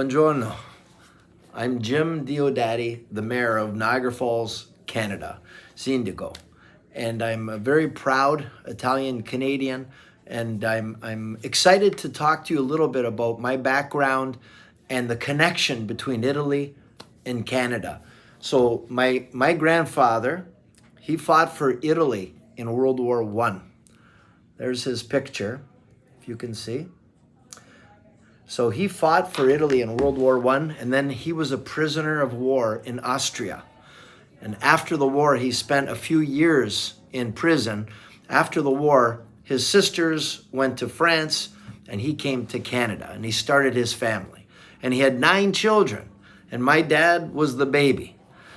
Buongiorno. I'm Jim DIODATI, the mayor of Niagara Falls, Canada, Sindaco. And I'm a very proud Italian Canadian, and I'm excited to talk to you a little bit about my background and the connection between Italy and Canada. So my grandfather, he fought for Italy in World War I. There's his picture, if you can see. So he fought for Italy in World War I, and then he was a prisoner of war in Austria. And after the war, he spent a few years in prison. After the war, his sisters went to France, and he came to Canada, and he started his family. And he had 9 children, and my dad was the baby.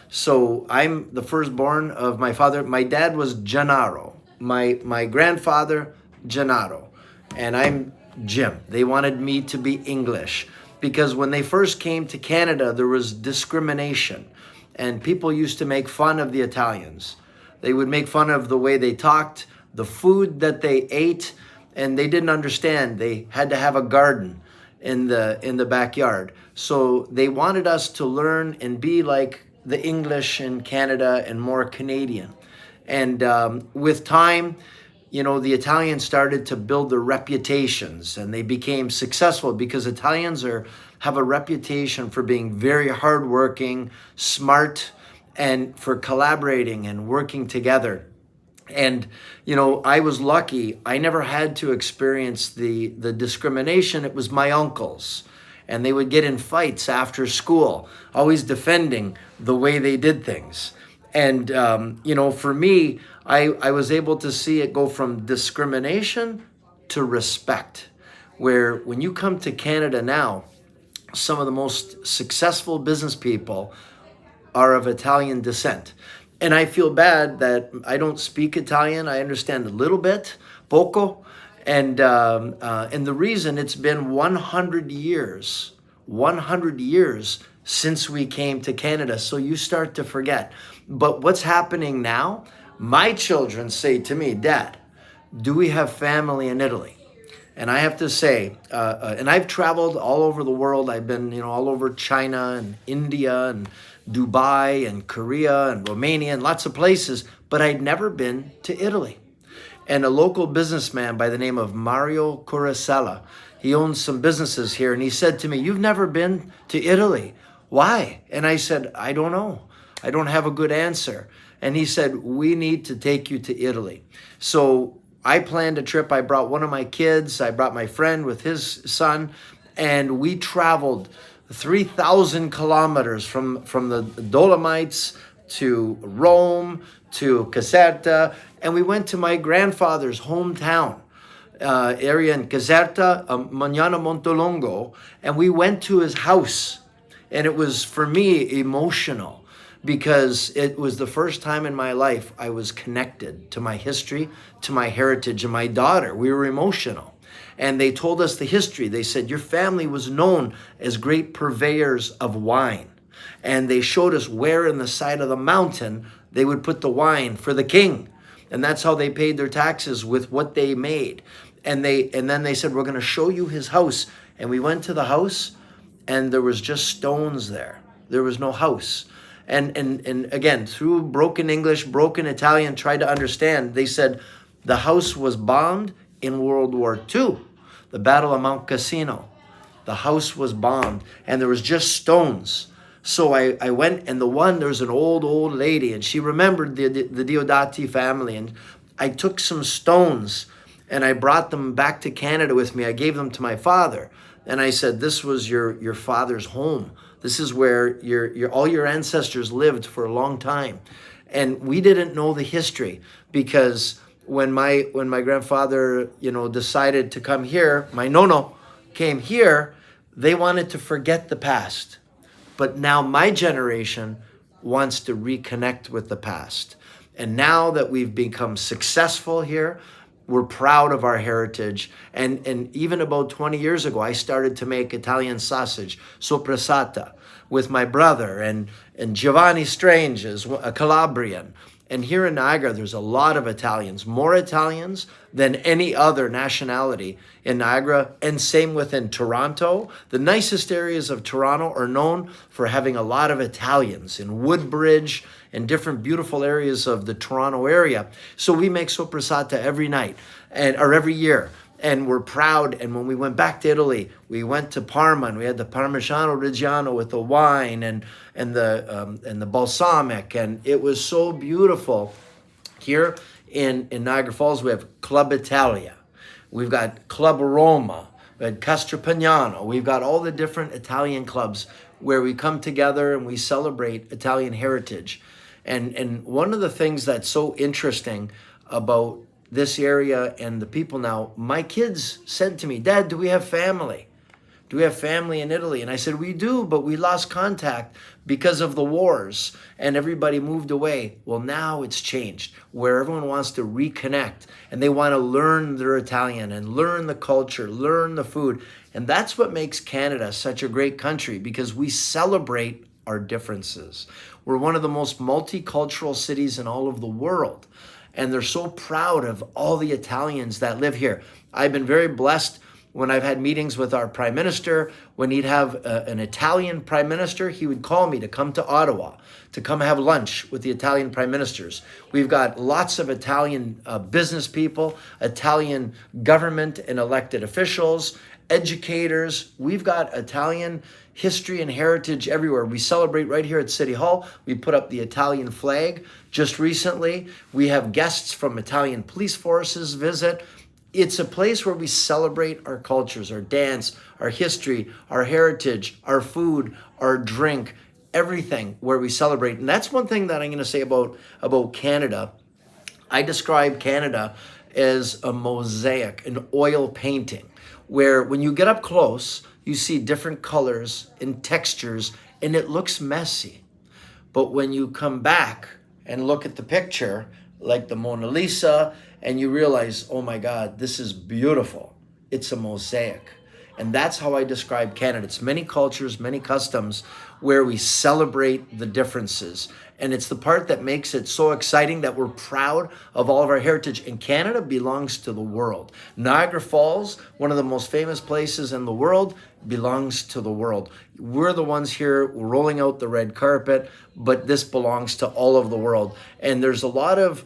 So I'm the firstborn of my father. My dad was Gennaro, my grandfather, Gennaro, and I'm Jim. They wanted me to be English because when they first came to Canada, there was discrimination and people used to make fun of the Italians. They would make fun of the way they talked, the food that they ate, and they didn't understand. They had to have a garden in the backyard. So they wanted us to learn and be like the English in Canada and more Canadian. And with time, you know, the Italians started to build their reputations and they became successful because Italians have a reputation for being very hardworking, smart, and for collaborating and working together. And, you know, I was lucky. I never had to experience the discrimination. It was my uncles. And they would get in fights after school, always defending the way they did things. And, you know, for me, I was able to see it go from discrimination to respect, where when you come to Canada now, some of the most successful business people are of Italian descent. And I feel bad that I don't speak Italian. I understand a little bit, poco. And the reason, it's been 100 years since we came to Canada. So you start to forget. But what's happening now? My children say to me, Dad, do we have family in Italy? And I have to say, and I've traveled all over the world. I've been, you know, all over China and India and Dubai and Korea and Romania and lots of places, but I'd never been to Italy. And a local businessman by the name of Mario Curacella, he owns some businesses here, and he said to me, you've never been to Italy. Why? And I said, I don't know. I don't have a good answer. And he said, we need to take you to Italy. So I planned a trip. I brought one of my kids. I brought my friend with his son, and we traveled 3,000 kilometers from the Dolomites to Rome to Caserta, and we went to my grandfather's hometown area in Caserta, Magnano Montolongo, and we went to his house. And it was, for me, emotional because it was the first time in my life I was connected to my history, to my heritage, and my daughter. We were emotional. And they told us the history. They said, your family was known as great purveyors of wine. And they showed us where in the side of the mountain they would put the wine for the king. And that's how they paid their taxes, with what they made. And then they said, we're going to show you his house. And we went to the house, and there was just stones there. There was no house. And again, through broken English, broken Italian, tried to understand, they said the house was bombed in World War II, the Battle of Mount Cassino. The house was bombed, and there was just stones. So I went, and there was an old lady, and she remembered the DIODATI family, and I took some stones, and I brought them back to Canada with me. I gave them to my father, and I said, this was your father's home. This is where all your ancestors lived for a long time. And we didn't know the history, because when my grandfather, you know, decided to come here, my nono came here, they wanted to forget the past. But now my generation wants to reconnect with the past. And now that we've become successful here, we're proud of our heritage. And even about 20 years ago, I started to make Italian sausage, sopressata, with my brother. And Giovanni Strange is a Calabrian. And here in Niagara, there's a lot of Italians, more Italians than any other nationality in Niagara, and same within Toronto. The nicest areas of Toronto are known for having a lot of Italians in Woodbridge and different beautiful areas of the Toronto area. So we make soppressata every night or every year. And we're proud. And when we went back to Italy, we went to Parma and we had the Parmigiano Reggiano with the wine and the balsamic, and it was so beautiful. Here in Niagara Falls, we have Club Italia, we've got Club Roma, we had Castropagnano. We've got all the different Italian clubs where we come together and we celebrate Italian heritage. And one of the things that's so interesting about this area and the people now, my kids said to me, "Dad, do we have family? Do we have family in Italy?" And I said, "We do, but we lost contact because of the wars and everybody moved away." Well, now it's changed where everyone wants to reconnect and they want to learn their Italian and learn the culture, learn the food. And that's what makes Canada such a great country, because we celebrate our differences. We're one of the most multicultural cities in all of the world. And they're so proud of all the Italians that live here. I've been very blessed when I've had meetings with our prime minister. When he'd have an Italian prime minister, he would call me to come to Ottawa, to come have lunch with the Italian prime ministers. We've got lots of Italian business people, Italian government and elected officials, educators. We've got Italian history and heritage everywhere. We celebrate right here at City Hall. We put up the Italian flag just recently. We have guests from Italian police forces visit. It's a place where we celebrate our cultures, our dance, our history, our heritage, our food, our drink, everything where we celebrate. And that's one thing that I'm going to say about Canada. I describe Canada as a mosaic, an oil painting, where when you get up close, you see different colors and textures, and it looks messy. But when you come back and look at the picture, like the Mona Lisa, and you realize, oh my God, this is beautiful. It's a mosaic. And that's how I describe Canada. It's many cultures, many customs, where we celebrate the differences. And it's the part that makes it so exciting, that we're proud of all of our heritage. And Canada belongs to the world. Niagara Falls, one of the most famous places in the world, belongs to the world. We're the ones here rolling out the red carpet, but this belongs to all of the world. And there's a lot of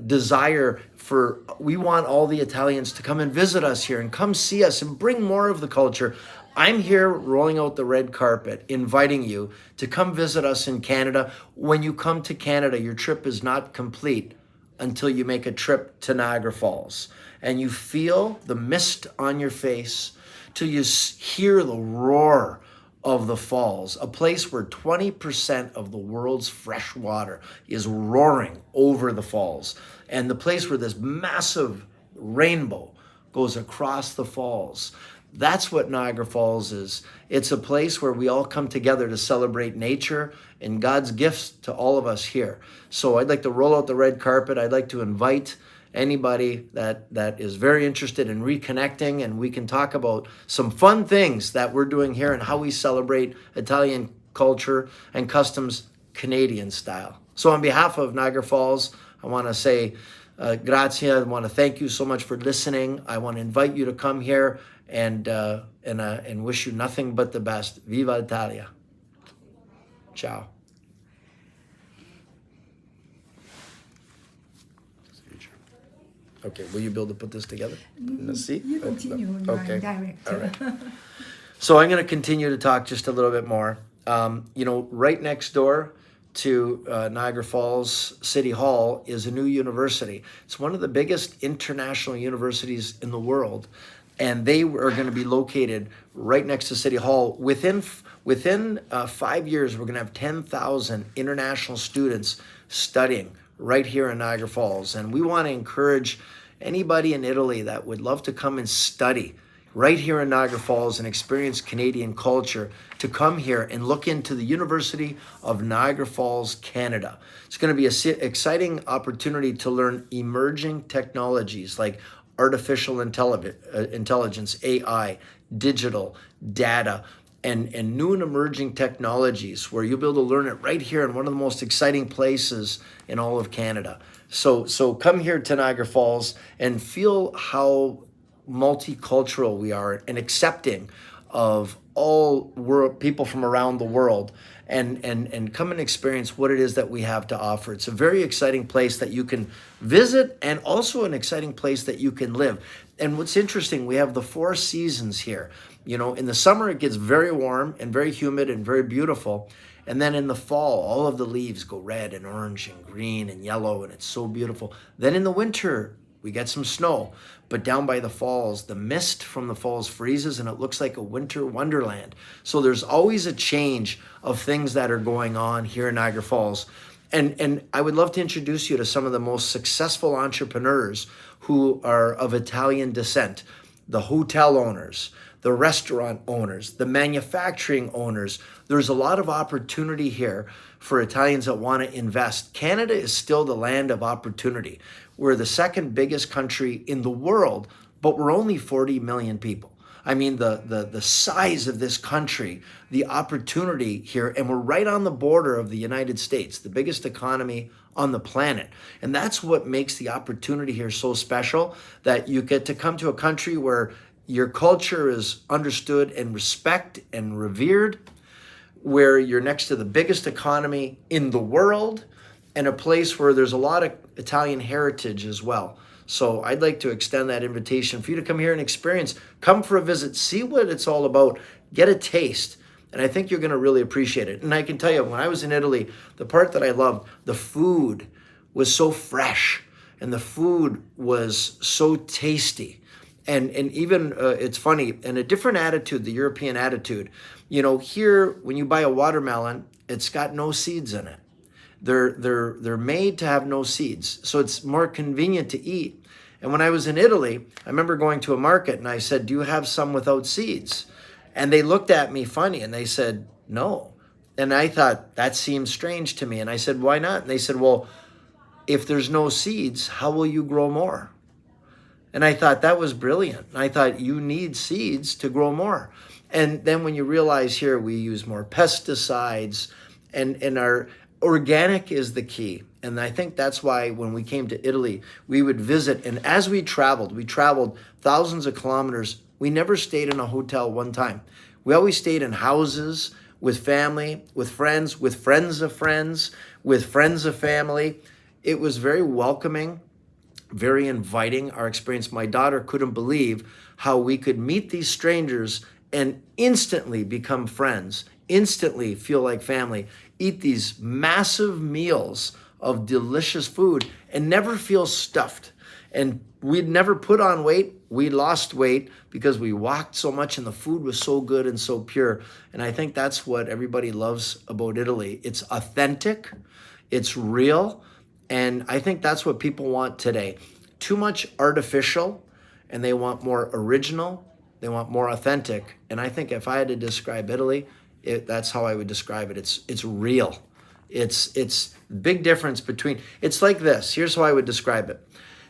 desire for, we want all the Italians to come and visit us here and come see us and bring more of the culture. I'm here rolling out the red carpet, inviting you to come visit us in Canada. When you come to Canada, your trip is not complete until you make a trip to Niagara Falls and you feel the mist on your face, till you hear the roar of the falls, a place where 20% of the world's fresh water is roaring over the falls, and the place where this massive rainbow goes across the falls. That's what Niagara Falls is. It's a place where we all come together to celebrate nature and God's gifts to all of us here. So I'd like to roll out the red carpet. I'd like to invite anybody that is very interested in reconnecting, and we can talk about some fun things that we're doing here and how we celebrate Italian culture and customs Canadian style. So on behalf of Niagara Falls, I want to say grazie. I want to thank you so much for listening. I want to invite you to come here and wish you nothing but the best. Viva Italia. Ciao. Okay, will you be able to put this together? Let's see. You continue. Okay. Director. All right. So I'm going to continue to talk just a little bit more. Right next door to Niagara Falls City Hall is a new university. It's one of the biggest international universities in the world, and they are going to be located right next to City Hall. Within 5 years, we're going to have 10,000 international students studying right here in Niagara Falls. And we want to encourage anybody in Italy that would love to come and study right here in Niagara Falls and experience Canadian culture to come here and look into the University of Niagara Falls, Canada. It's going to be an exciting opportunity to learn emerging technologies like artificial intelligence, AI, digital, data, and new and emerging technologies where you'll be able to learn it right here in one of the most exciting places in all of Canada. So come here to Niagara Falls and feel how multicultural we are and accepting of all world people from around the world, and come and experience what it is that we have to offer. It's a very exciting place that you can visit, and also an exciting place that you can live. And what's interesting, we have the 4 seasons here. In the summer it gets very warm and very humid and very beautiful. And then in the fall, all of the leaves go red and orange and green and yellow, and it's so beautiful. Then in the winter, we get some snow, but down by the falls, the mist from the falls freezes and it looks like a winter wonderland. So there's always a change of things that are going on here in Niagara Falls. And I would love to introduce you to some of the most successful entrepreneurs who are of Italian descent, the hotel owners, the restaurant owners, the manufacturing owners. There's a lot of opportunity here for Italians that want to invest. Canada is still the land of opportunity. We're the second biggest country in the world, but we're only 40 million people. I mean, the size of this country, the opportunity here, and we're right on the border of the United States, the biggest economy on the planet. And that's what makes the opportunity here so special, that you get to come to a country where your culture is understood and respected and revered, where you're next to the biggest economy in the world, and a place where there's a lot of Italian heritage as well. So I'd like to extend that invitation for you to come here and experience, come for a visit, see what it's all about, get a taste. And I think you're going to really appreciate it. And I can tell you, when I was in Italy, the part that I loved, the food was so fresh and the food was so tasty. And even, it's funny, and a different attitude, the European attitude. Here, when you buy a watermelon, it's got no seeds in it. They're made to have no seeds, so it's more convenient to eat. And when I was in Italy, I remember going to a market and I said, "Do you have some without seeds?" And they looked at me funny and they said, "No." And I thought, that seems strange to me. And I said, "Why not?" And they said, "Well, if there's no seeds, how will you grow more?" And I thought that was brilliant. I thought, you need seeds to grow more. And then when you realize here we use more pesticides, and our organic is the key. And I think that's why when we came to Italy, we would visit. And as we traveled thousands of kilometers. We never stayed in a hotel one time. We always stayed in houses with family, with friends of friends, with friends of family. It was very welcoming, very inviting, our experience. My daughter couldn't believe how we could meet these strangers and instantly become friends, instantly feel like family, eat these massive meals of delicious food and never feel stuffed. And we'd never put on weight. We lost weight because we walked so much and the food was so good and so pure. And I think that's what everybody loves about Italy. It's authentic, it's real, and I think that's what people want today. Too much artificial, and they want more original, they want more authentic. And I think if I had to describe Italy, that's how I would describe it. It's real. It's big difference between, it's like this. Here's how I would describe it.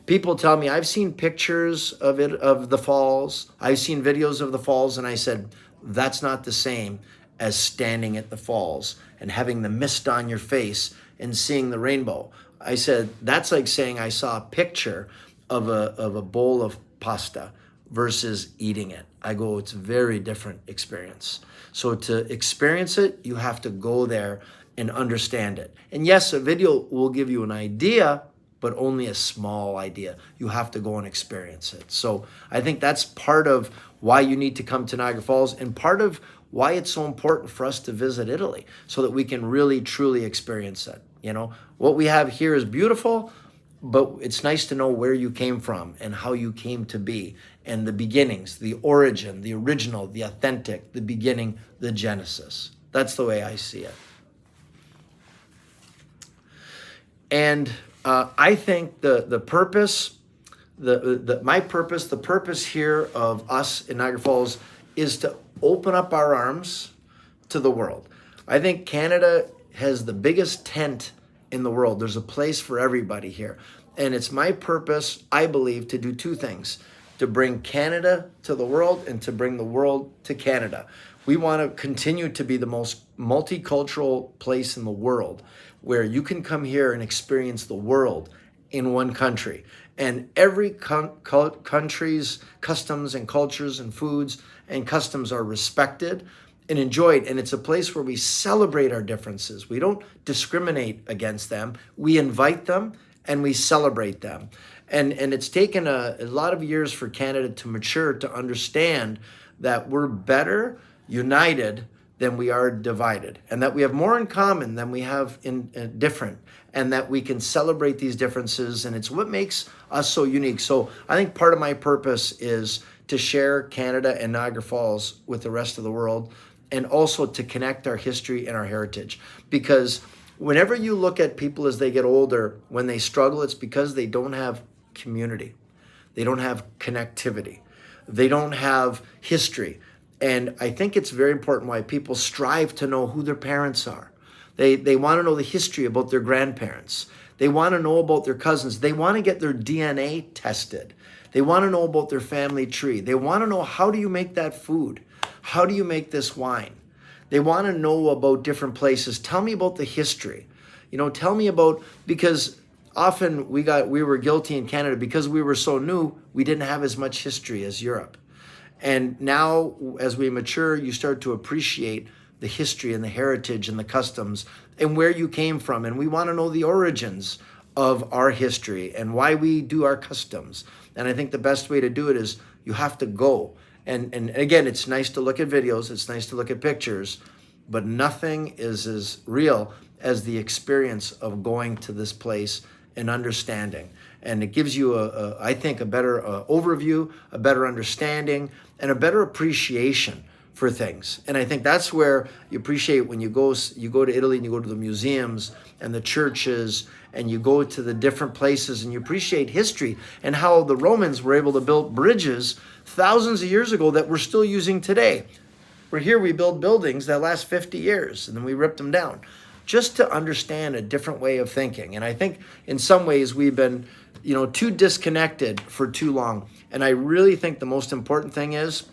People tell me, I've seen pictures of it, of the falls. I've seen videos of the falls, and I said, that's not the same as standing at the falls and having the mist on your face and seeing the rainbow. I said, that's like saying I saw a picture of a bowl of pasta versus eating it. I go, it's a very different experience. So to experience it, you have to go there and understand it. And yes, a video will give you an idea, but only a small idea. You have to go and experience it. So I think that's part of why you need to come to Niagara Falls, and part of why it's so important for us to visit Italy, so that we can really, truly experience it. What we have here is beautiful, but it's nice to know where you came from and how you came to be, and the beginnings, the origin, the original, the authentic, the beginning, the genesis. That's the way I see it. And I think the purpose, my purpose, the purpose here of us in Niagara Falls is to open up our arms to the world. I think Canada has the biggest tent in the world. There's a place for everybody here. And it's my purpose, I believe, to do two things: to bring Canada to the world and to bring the world to Canada. We want to continue to be the most multicultural place in the world, where you can come here and experience the world in one country. And every country's customs and cultures and foods and customs are respected and enjoyed. And it's a place where we celebrate our differences. We don't discriminate against them. We invite them and we celebrate them. And it's taken a lot of years for Canada to mature, to understand that we're better united than we are divided, and that we have more in common than we have in different, and that we can celebrate these differences, and it's what makes us so unique. So I think part of my purpose is to share Canada and Niagara Falls with the rest of the world, and also to connect our history and our heritage. Because whenever you look at people as they get older, when they struggle, it's because they don't have community. They don't have connectivity. They don't have history. And I think it's very important why people strive to know who their parents are. They want to know the history about their grandparents. They want to know about their cousins. They want to get their DNA tested. They want to know about their family tree. They want to know, how do you make that food? How do you make this wine? They want to know about different places. Tell me about the history. Tell me about, because often we were guilty in Canada because we were so new, we didn't have as much history as Europe. And now, as we mature, you start to appreciate the history and the heritage and the customs and where you came from. And we want to know the origins of our history and why we do our customs. And I think the best way to do it is you have to go. And again, it's nice to look at videos. It's nice to look at pictures. But nothing is as real as the experience of going to this place and understanding. And it gives you, I think, a better overview, a better understanding, and a better appreciation for things. And I think that's where you appreciate when you go to Italy and you go to the museums and the churches and you go to the different places and you appreciate history and how the Romans were able to build bridges thousands of years ago that we're still using today. We're here, we build buildings that last 50 years and then we rip them down, just to understand a different way of thinking. And I think in some ways we've been, too disconnected for too long. And I really think the most important thing is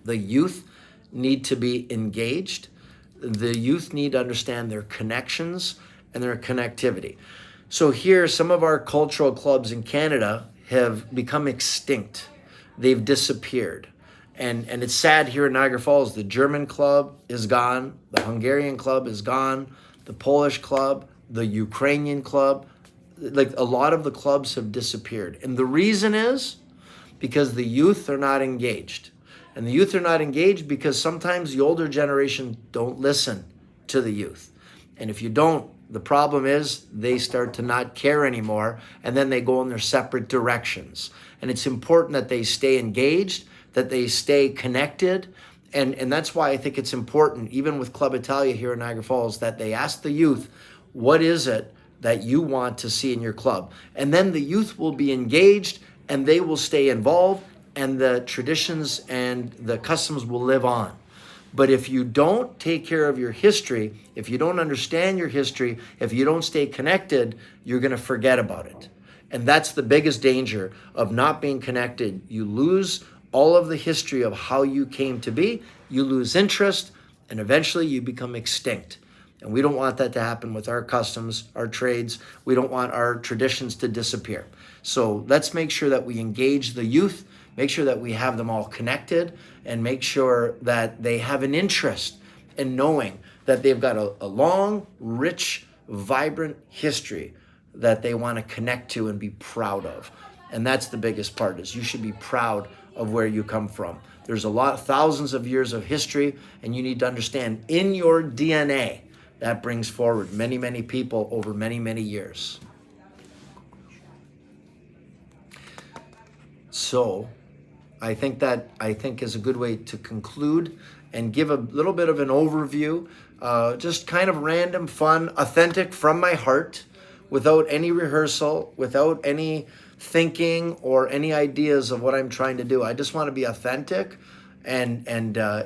the youth need to be engaged. The youth need to understand their connections and their connectivity. So here, some of our cultural clubs in Canada have become extinct. They've disappeared. And it's sad here in Niagara Falls. The German club is gone. The Hungarian club is gone. The Polish club, the Ukrainian club, like a lot of the clubs have disappeared. And the reason is because the youth are not engaged. And the youth are not engaged because sometimes the older generation don't listen to the youth. And if you don't, the problem is they start to not care anymore, and then they go in their separate directions. And it's important that they stay engaged, that they stay connected. And that's why I think it's important, even with Club Italia here in Niagara Falls, that they ask the youth, what is it that you want to see in your club? And then the youth will be engaged and they will stay involved, and the traditions and the customs will live on. But if you don't take care of your history, if you don't understand your history, if you don't stay connected, you're going to forget about it. And that's the biggest danger of not being connected. You lose all of the history of how you came to be, you lose interest, and eventually you become extinct. And we don't want that to happen with our customs, our trades. We don't want our traditions to disappear. So let's make sure that we engage the youth, make sure that we have them all connected, and make sure that they have an interest in knowing that they've got a long, rich, vibrant history that they want to connect to and be proud of. And that's the biggest part, is you should be proud of where you come from. There's thousands of years of history, and you need to understand in your DNA that brings forward many, many people over many, many years. So I think is a good way to conclude and give a little bit of an overview, just kind of random, fun, authentic from my heart, without any rehearsal, without any thinking or any ideas of what I'm trying to do. I just want to be authentic and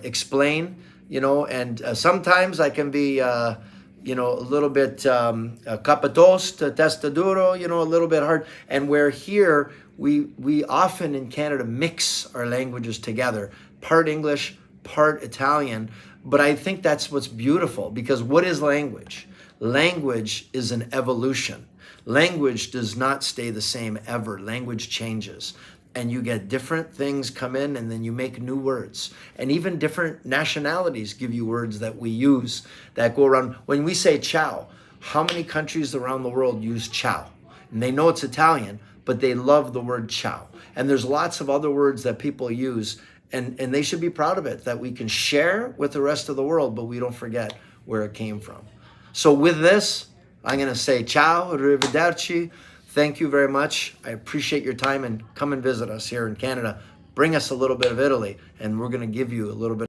explain, and sometimes I can be, a little bit capatos, testaduro, a little bit hard. And where here we often in Canada mix our languages together, part English, part Italian. But I think that's what's beautiful, because what is language? Language is an evolution. Language does not stay the same ever. Language changes. And you get different things come in, and then you make new words. And even different nationalities give you words that we use that go around. When we say ciao, how many countries around the world use ciao? And they know it's Italian, but they love the word ciao. And there's lots of other words that people use, and they should be proud of it, that we can share with the rest of the world, but we don't forget where it came from. So with this, I'm going to say ciao, arrivederci. Thank you very much. I appreciate your time, and come and visit us here in Canada. Bring us a little bit of Italy, and we're going to give you a little bit.